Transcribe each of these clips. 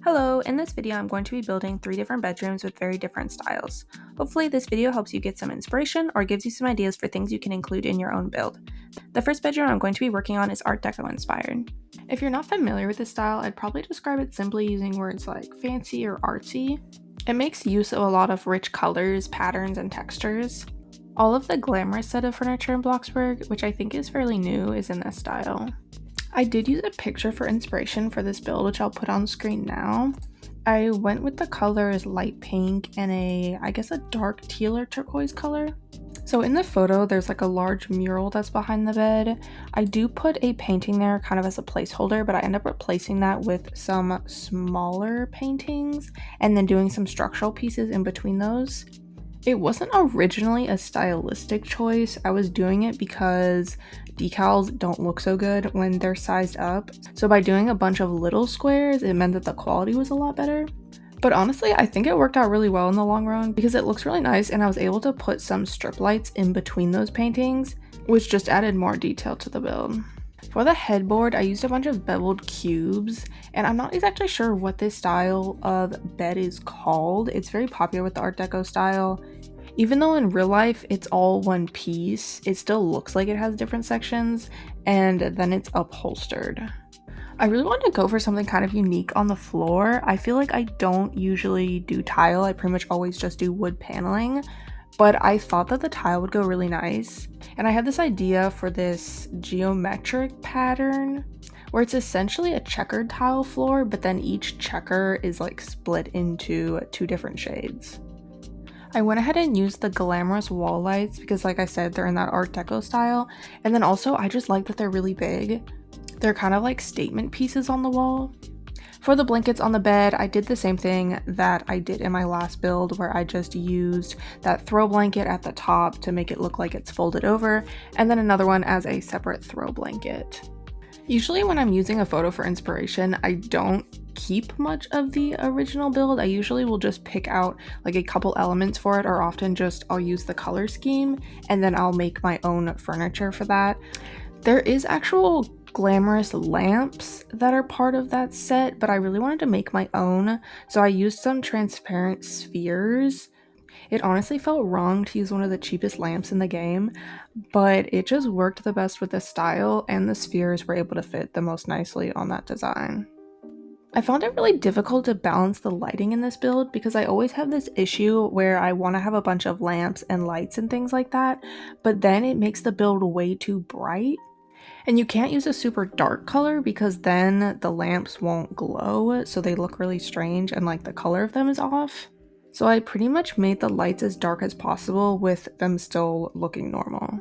Hello, in this video I'm going to be building 3 different bedrooms with very different styles. Hopefully this video helps you get some inspiration or gives you some ideas for things you can include in your own build. The first bedroom I'm going to be working on is Art Deco inspired. If you're not familiar with this style, I'd probably describe it simply using words like fancy or artsy. It makes use of a lot of rich colors, patterns, and textures. All of the glamorous set of furniture in Bloxburg, which I think is fairly new, is in this style. I did use a picture for inspiration for this build, which I'll put on screen now. I went with the colors light pink and I guess a dark teal or turquoise color. So in the photo, there's like a large mural that's behind the bed. I do put a painting there kind of as a placeholder, but I end up replacing that with some smaller paintings and then doing some structural pieces in between those. It wasn't originally a stylistic choice. I was doing it because decals don't look so good when they're sized up. So by doing a bunch of little squares, it meant that the quality was a lot better. But honestly, I think it worked out really well in the long run because it looks really nice and I was able to put some strip lights in between those paintings, which just added more detail to the build. For the headboard, I used a bunch of beveled cubes, and I'm not exactly sure what this style of bed is called. It's very popular with the Art Deco style. Even though in real life it's all one piece, it still looks like it has different sections, and then it's upholstered. I really wanted to go for something kind of unique on the floor. I feel like I don't usually do tile, I pretty much always just do wood paneling, but I thought that the tile would go really nice. And I had this idea for this geometric pattern where it's essentially a checkered tile floor, but then each checker is like split into 2 different shades. I went ahead and used the glamorous wall lights because, like I said, they're in that Art Deco style. And then also, I just like that they're really big. They're kind of like statement pieces on the wall. For the blankets on the bed, I did the same thing that I did in my last build where I just used that throw blanket at the top to make it look like it's folded over, and then another one as a separate throw blanket. Usually when I'm using a photo for inspiration, I don't keep much of the original build. I usually will just pick out like a couple elements for it, or often just I'll use the color scheme and then I'll make my own furniture for that. There is actual glamorous lamps that are part of that set, but I really wanted to make my own, so I used some transparent spheres. It honestly felt wrong to use one of the cheapest lamps in the game, but it just worked the best with the style, and the spheres were able to fit the most nicely on that design. I found it really difficult to balance the lighting in this build because I always have this issue where I want to have a bunch of lamps and lights and things like that, but then it makes the build way too bright. And you can't use a super dark color because then the lamps won't glow, so they look really strange and like the color of them is off. So I pretty much made the lights as dark as possible with them still looking normal.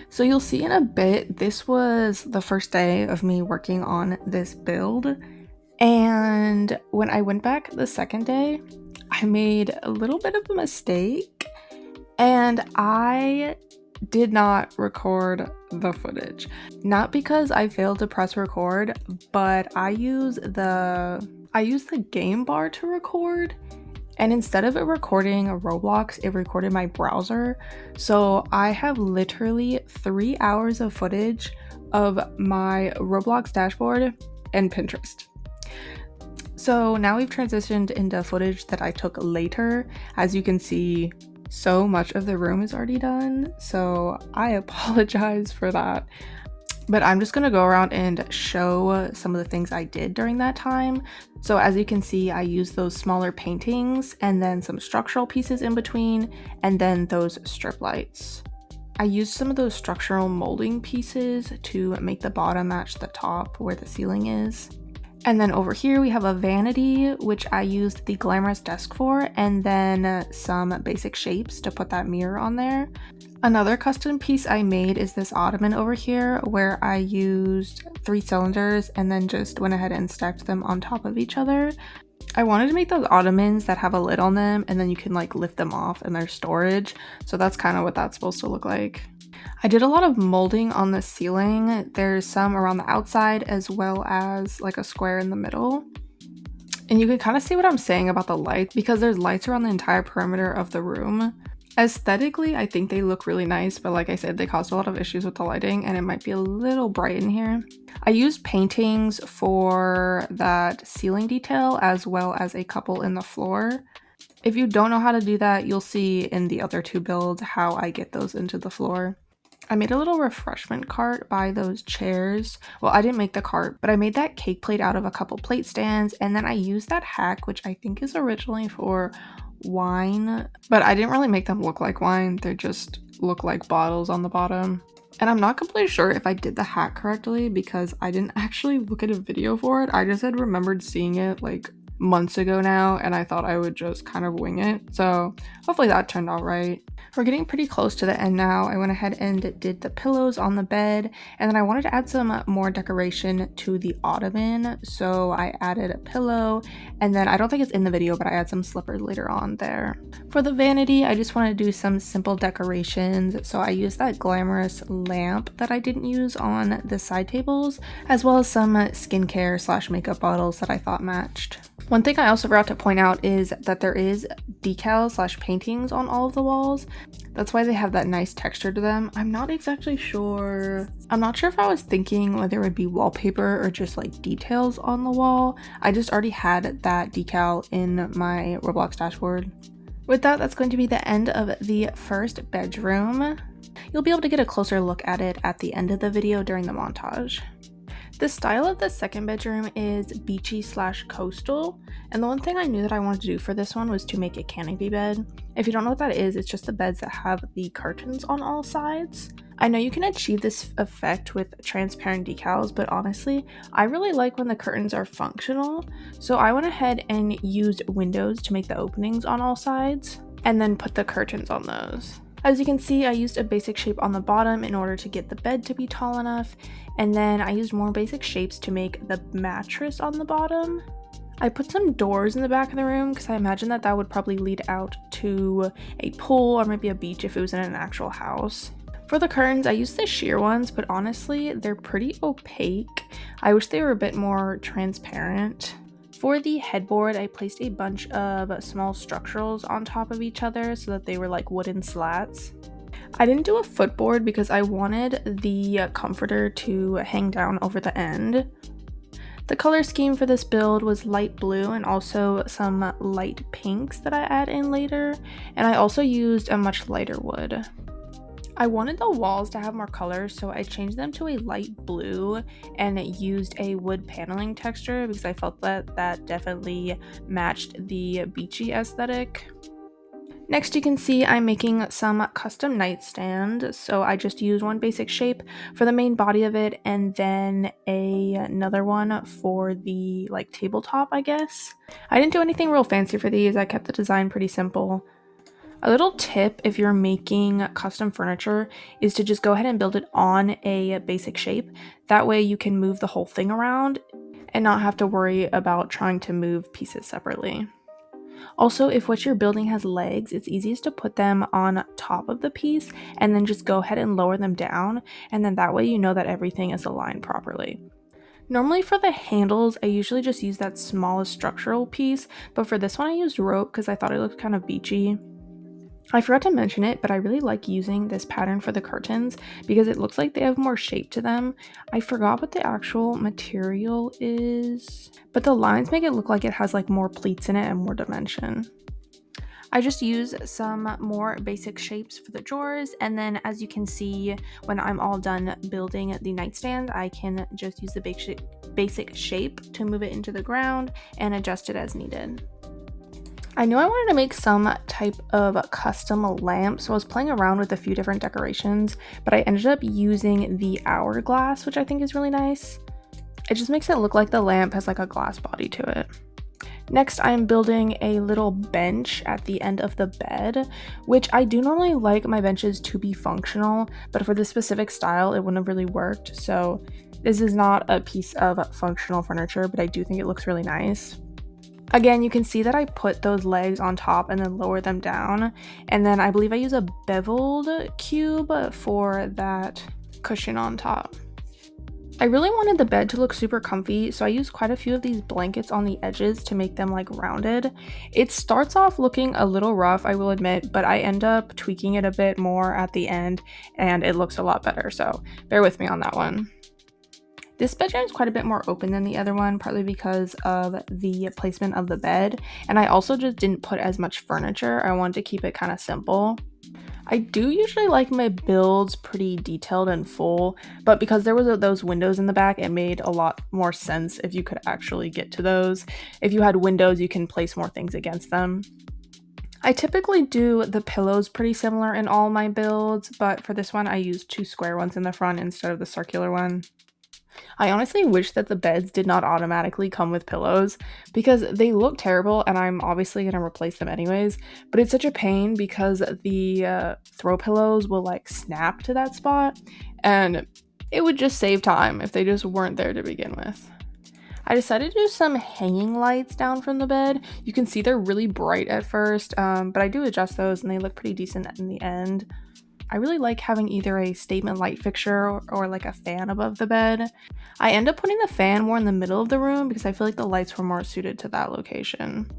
So you'll see in a bit, this was the first day of me working on this build. And when I went back the second day, I made a little bit of a mistake and I did not record the footage. Not because I failed to press record, but I used the game bar to record, and instead of it recording Roblox, it recorded my browser. So I have literally 3 hours of footage of my Roblox dashboard and Pinterest. So now we've transitioned into footage that I took later. As you can see, so much of the room is already done, so I apologize for that. But I'm just gonna go around and show some of the things I did during that time. So as you can see, I used those smaller paintings and then some structural pieces in between, and then those strip lights. I used some of those structural molding pieces to make the bottom match the top where the ceiling is. And then over here we have a vanity, which I used the glamorous desk for, and then some basic shapes to put that mirror on there. Another custom piece I made is this ottoman over here, where I used 3 cylinders and then just went ahead and stacked them on top of each other. I wanted to make those ottomans that have a lid on them and then you can like lift them off and there's storage. So that's kind of what that's supposed to look like. I did a lot of molding on the ceiling. There's some around the outside as well as like a square in the middle. And you can kind of see what I'm saying about the light because there's lights around the entire perimeter of the room. Aesthetically, I think they look really nice, but like I said, they caused a lot of issues with the lighting and it might be a little bright in here. I used paintings for that ceiling detail as well as a couple in the floor. If you don't know how to do that, you'll see in the other two builds how I get those into the floor. I made a little refreshment cart by those chairs. Well, I didn't make the cart, but I made that cake plate out of a couple plate stands, and then I used that hack, which I think is originally for wine, but I didn't really make them look like wine. They just look like bottles on the bottom. And I'm not completely sure if I did the hack correctly because I didn't actually look at a video for it. I just had remembered seeing it like months ago now, and I thought I would just kind of wing it. So hopefully that turned out right. We're getting pretty close to the end now. I went ahead and did the pillows on the bed, and then I wanted to add some more decoration to the ottoman. So I added a pillow, and then I don't think it's in the video, but I add some slippers later on there. For the vanity, I just wanted to do some simple decorations. So I used that glamorous lamp that I didn't use on the side tables, as well as some skincare / makeup bottles that I thought matched. One thing I also forgot to point out is that there is decals / paintings on all of the walls. That's why they have that nice texture to them. I'm not exactly sure. I'm not sure if I was thinking whether it would be wallpaper or just like details on the wall. I just already had that decal in my Roblox dashboard. With that, that's going to be the end of the first bedroom. You'll be able to get a closer look at it at the end of the video during the montage. The style of the second bedroom is beachy / coastal, and the one thing I knew that I wanted to do for this one was to make a canopy bed. If you don't know what that is, it's just the beds that have the curtains on all sides. I know you can achieve this effect with transparent decals, but honestly, I really like when the curtains are functional, so I went ahead and used windows to make the openings on all sides, and then put the curtains on those. As you can see, I used a basic shape on the bottom in order to get the bed to be tall enough, and then I used more basic shapes to make the mattress on the bottom. I put some doors in the back of the room because I imagine that that would probably lead out to a pool or maybe a beach if it was in an actual house. For the curtains, I used the sheer ones, but honestly, they're pretty opaque. I wish they were a bit more transparent. For the headboard, I placed a bunch of small structurals on top of each other so that they were like wooden slats. I didn't do a footboard because I wanted the comforter to hang down over the end. The color scheme for this build was light blue and also some light pinks that I add in later, and I also used a much lighter wood. I wanted the walls to have more color, so I changed them to a light blue and used a wood paneling texture because I felt that that definitely matched the beachy aesthetic. Next, you can see I'm making some custom nightstand, so I just used one basic shape for the main body of it and then another one for the like tabletop, I guess. I didn't do anything real fancy for these. I kept the design pretty simple. A little tip if you're making custom furniture is to just go ahead and build it on a basic shape. That way you can move the whole thing around and not have to worry about trying to move pieces separately. Also, if what you're building has legs, it's easiest to put them on top of the piece and then just go ahead and lower them down, and then that way you know that everything is aligned properly. Normally for the handles, I usually just use that smallest structural piece, but for this one I used rope because I thought it looked kind of beachy. I forgot to mention it, but I really like using this pattern for the curtains because it looks like they have more shape to them. I forgot what the actual material is, but the lines make it look like it has like more pleats in it and more dimension. I just use some more basic shapes for the drawers, and then as you can see, when I'm all done building the nightstand, I can just use the basic shape to move it into the ground and adjust it as needed. I knew I wanted to make some type of custom lamp, so I was playing around with a few different decorations, but I ended up using the hourglass, which I think is really nice. It just makes it look like the lamp has like a glass body to it. Next, I'm building a little bench at the end of the bed, which I do normally like my benches to be functional, but for this specific style, it wouldn't have really worked. So this is not a piece of functional furniture, but I do think it looks really nice. Again, you can see that I put those legs on top and then lower them down, and then I believe I use a beveled cube for that cushion on top. I really wanted the bed to look super comfy, so I used quite a few of these blankets on the edges to make them like rounded. It starts off looking a little rough, I will admit, but I end up tweaking it a bit more at the end and it looks a lot better, so bear with me on that one. This bedroom is quite a bit more open than the other one, partly because of the placement of the bed, and I also just didn't put as much furniture. I wanted to keep it kind of simple. I do usually like my builds pretty detailed and full, but because there was those windows in the back, it made a lot more sense if you could actually get to those. If you had windows, you can place more things against them. I typically do the pillows pretty similar in all my builds, but for this one I used 2 square ones in the front instead of the circular one. I honestly wish that the beds did not automatically come with pillows because they look terrible and I'm obviously going to replace them anyways, but it's such a pain because the throw pillows will like snap to that spot and it would just save time if they just weren't there to begin with. I decided to do some hanging lights down from the bed. You can see they're really bright at first, but I do adjust those and they look pretty decent in the end. I really like having either a statement light fixture or like a fan above the bed. I end up putting the fan more in the middle of the room because I feel like the lights were more suited to that location.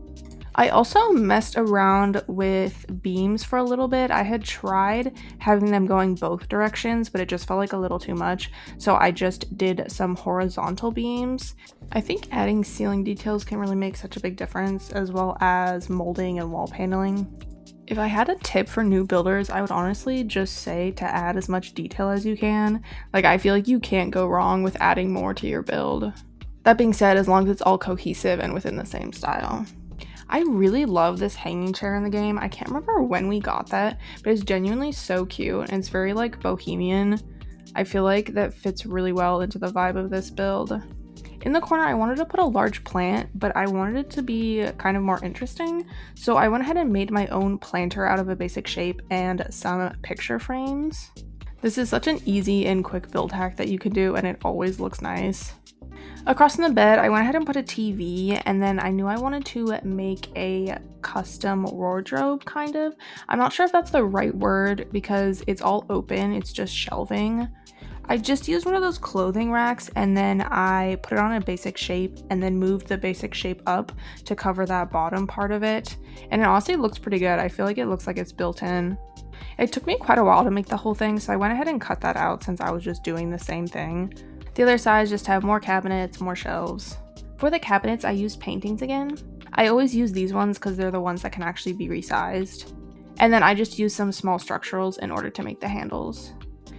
I also messed around with beams for a little bit. I had tried having them going both directions, but it just felt like a little too much. So I just did some horizontal beams. I think adding ceiling details can really make such a big difference, as well as molding and wall paneling. If I had a tip for new builders, I would honestly just say to add as much detail as you can. Like, I feel like you can't go wrong with adding more to your build. That being said, as long as it's all cohesive and within the same style. I really love this hanging chair in the game. I can't remember when we got that, but it's genuinely so cute and it's very like bohemian. I feel like that fits really well into the vibe of this build. In the corner, I wanted to put a large plant, but I wanted it to be kind of more interesting, so I went ahead and made my own planter out of a basic shape and some picture frames. This is such an easy and quick build hack that you can do, and it always looks nice. Across from the bed, I went ahead and put a TV, and then I knew I wanted to make a custom wardrobe, kind of. I'm not sure if that's the right word because it's all open, it's just shelving. I just used one of those clothing racks and then I put it on a basic shape and then moved the basic shape up to cover that bottom part of it. And it honestly looks pretty good. I feel like it looks like it's built in. It took me quite a while to make the whole thing, so I went ahead and cut that out since I was just doing the same thing. The other sides just have more cabinets, more shelves. For the cabinets, I used paintings again. I always use these ones because they're the ones that can actually be resized. And then I just used some small structurals in order to make the handles.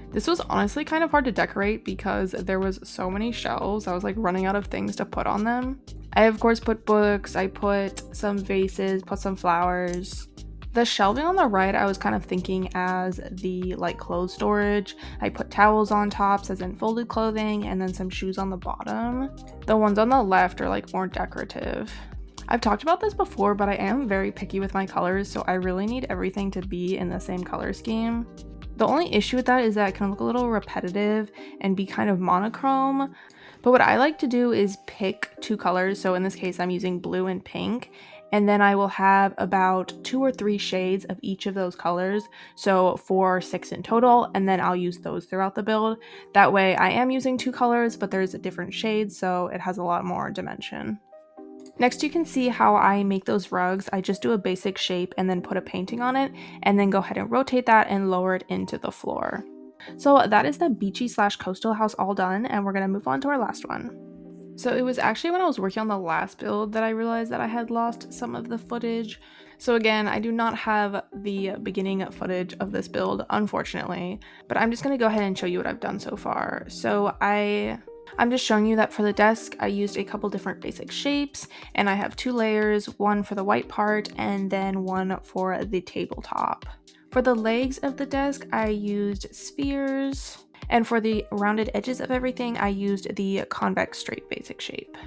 This was honestly kind of hard to decorate because there was so many shelves. I was like running out of things to put on them. I of course put books, I put some vases, put some flowers. The shelving on the right, I was kind of thinking as the like clothes storage. I put towels on tops as in folded clothing and then some shoes on the bottom. The ones on the left are like more decorative. I've talked about this before, but I am very picky with my colors, so I really need everything to be in the same color scheme. The only issue with that is that it can look a little repetitive and be kind of monochrome. But what I like to do is pick 2 colors. So in this case, I'm using blue and pink. And then I will have about 2 or 3 shades of each of those colors. So 4 or 6 in total. And then I'll use those throughout the build. That way I am using 2 colors, but there's different shades. So it has a lot more dimension. Next, you can see how I make those rugs. I just do a basic shape and then put a painting on it and then go ahead and rotate that and lower it into the floor. So that is the beachy / coastal house all done, and we're gonna move on to our last one. So it was actually when I was working on the last build that I realized that I had lost some of the footage. So again, I do not have the beginning footage of this build, unfortunately, but I'm just gonna go ahead and show you what I've done so far. So I'm just showing you that for the desk, I used a couple different basic shapes, and I have 2 layers, one for the white part and then one for the tabletop. For the legs of the desk, I used spheres, and for the rounded edges of everything, I used the convex straight basic shape.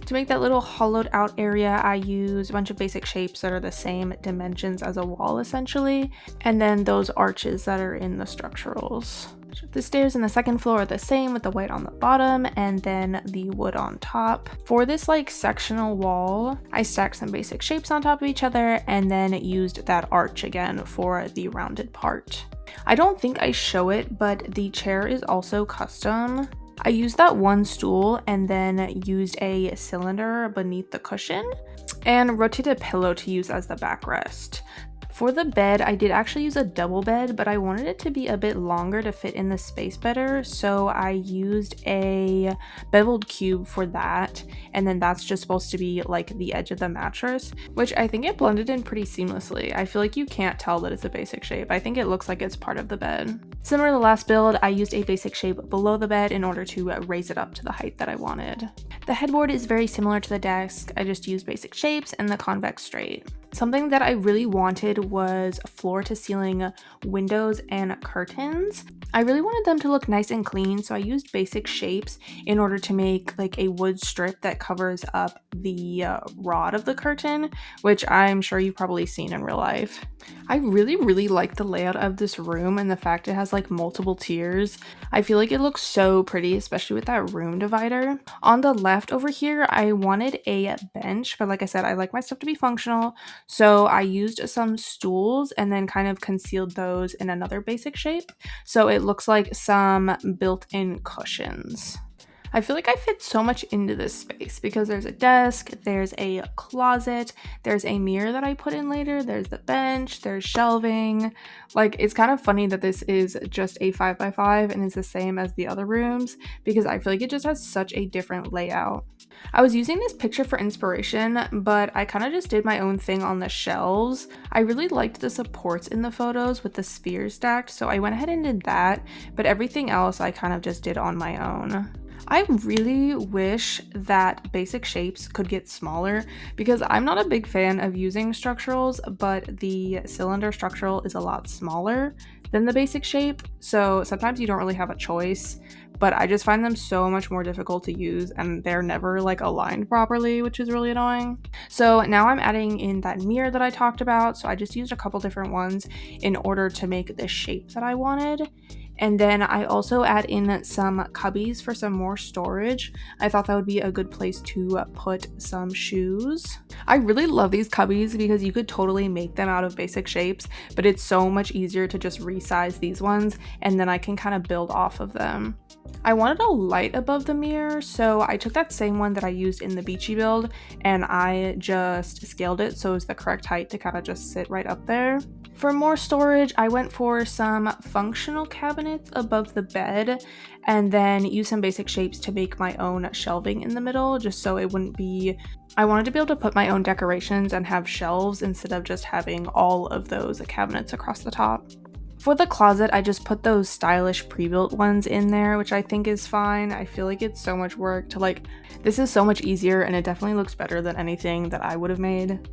To make that little hollowed out area, I use a bunch of basic shapes that are the same dimensions as a wall essentially, and then those arches that are in the structurals. The stairs in the second floor are the same with the white on the bottom and then the wood on top. For this like sectional wall, I stacked some basic shapes on top of each other and then used that arch again for the rounded part. I don't think I show it, but the chair is also custom. I used that one stool and then used a cylinder beneath the cushion and rotated a pillow to use as the backrest. For the bed, I did actually use a double bed, but I wanted it to be a bit longer to fit in the space better, so I used a beveled cube for that, and then that's just supposed to be like the edge of the mattress, which I think it blended in pretty seamlessly. I feel like you can't tell that it's a basic shape. I think it looks like it's part of the bed. Similar to the last build, I used a basic shape below the bed in order to raise it up to the height that I wanted. The headboard is very similar to the desk. I just used basic shapes and the convex straight. Something that I really wanted was floor to ceiling windows and curtains. I really wanted them to look nice and clean, so I used basic shapes in order to make like a wood strip that covers up the rod of the curtain, which I'm sure you've probably seen in real life. I really like the layout of this room and the fact it has like multiple tiers. I feel like it looks so pretty, especially with that room divider. On the left over here, I wanted a bench, but like I said, I like my stuff to be functional, so I used some stools and then kind of concealed those in another basic shape, so it looks like some built-in cushions. I feel like I fit so much into this space because there's a desk, there's a closet, there's a mirror that I put in later, there's the bench, there's shelving. Like, it's kind of funny that this is just a 5x5 and it's the same as the other rooms because I feel like it just has such a different layout. I was using this picture for inspiration, but I kind of just did my own thing on the shelves. I really liked the supports in the photos with the spheres stacked, so I went ahead and did that, but everything else I kind of just did on my own. I really wish that basic shapes could get smaller because I'm not a big fan of using structurals, but the cylinder structural is a lot smaller than the basic shape, so sometimes you don't really have a choice, but I just find them so much more difficult to use and they're never like aligned properly, which is really annoying. So now I'm adding in that mirror that I talked about, so I just used a couple different ones in order to make the shape that I wanted. And then I also add in some cubbies for some more storage. I thought that would be a good place to put some shoes. I really love these cubbies because you could totally make them out of basic shapes, but it's so much easier to just resize these ones and then I can kind of build off of them. I wanted a light above the mirror, so I took that same one that I used in the beachy build and I just scaled it so it's the correct height to kind of just sit right up there. For more storage, I went for some functional cabinets above the bed and then used some basic shapes to make my own shelving in the middle, just so it wouldn't be... I wanted to be able to put my own decorations and have shelves instead of just having all of those cabinets across the top. For the closet, I just put those stylish pre-built ones in there, which I think is fine. I feel like it's so much work to this is so much easier and it definitely looks better than anything that I would have made.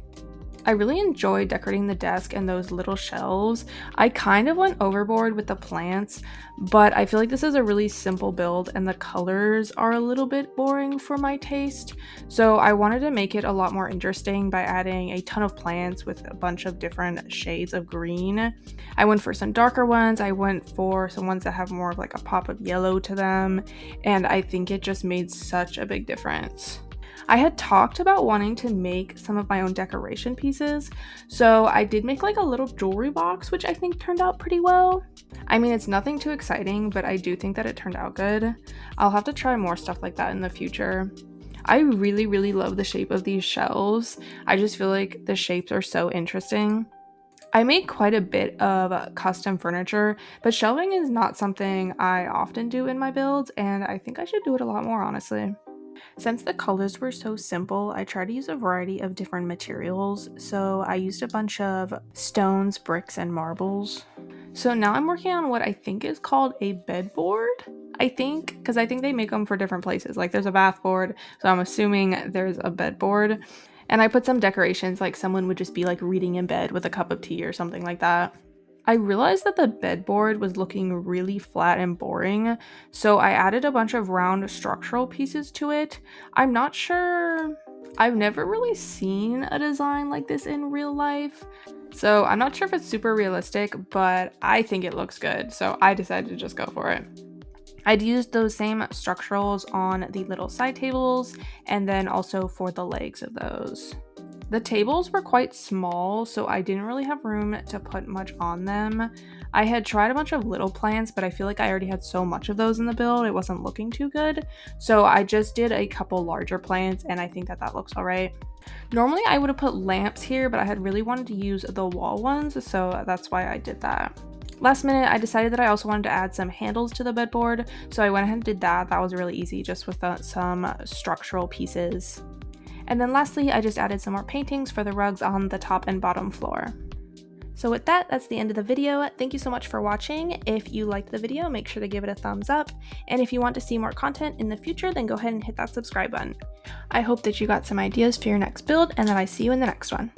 I really enjoyed decorating the desk and those little shelves. I kind of went overboard with the plants, but I feel like this is a really simple build and the colors are a little bit boring for my taste. So I wanted to make it a lot more interesting by adding a ton of plants with a bunch of different shades of green. I went for some darker ones. I went for some ones that have more of like a pop of yellow to them, and I think it just made such a big difference. I had talked about wanting to make some of my own decoration pieces, so I did make like a little jewelry box, which I think turned out pretty well. I mean, it's nothing too exciting, but I do think that it turned out good. I'll have to try more stuff like that in the future. I really love the shape of these shelves. I just feel like the shapes are so interesting. I make quite a bit of custom furniture, but shelving is not something I often do in my builds, and I think I should do it a lot more, honestly. Since the colors were so simple, I tried to use a variety of different materials, so I used a bunch of stones, bricks, and marbles. So now I'm working on what I think is called a bedboard. I think, because I think they make them for different places. Like there's a bath board, so I'm assuming there's a bedboard. And I put some decorations, like someone would just be like reading in bed with a cup of tea or something like that. I realized that the bedboard was looking really flat and boring, so I added a bunch of round structural pieces to it. I'm not sure... I've never really seen a design like this in real life, so I'm not sure if it's super realistic, but I think it looks good, so I decided to just go for it. I'd used those same structurals on the little side tables and then also for the legs of those. The tables were quite small, so I didn't really have room to put much on them. I had tried a bunch of little plants, but I feel like I already had so much of those in the build, it wasn't looking too good. So I just did a couple larger plants, and I think that that looks all right. Normally I would have put lamps here, but I had really wanted to use the wall ones, so that's why I did that. Last minute, I decided that I also wanted to add some handles to the bedboard, so I went ahead and did that. That was really easy, just with some structural pieces. And then lastly, I just added some more paintings for the rugs on the top and bottom floor. So with that, that's the end of the video. Thank you so much for watching. If you liked the video, make sure to give it a thumbs up. And if you want to see more content in the future, then go ahead and hit that subscribe button. I hope that you got some ideas for your next build and that I see you in the next one.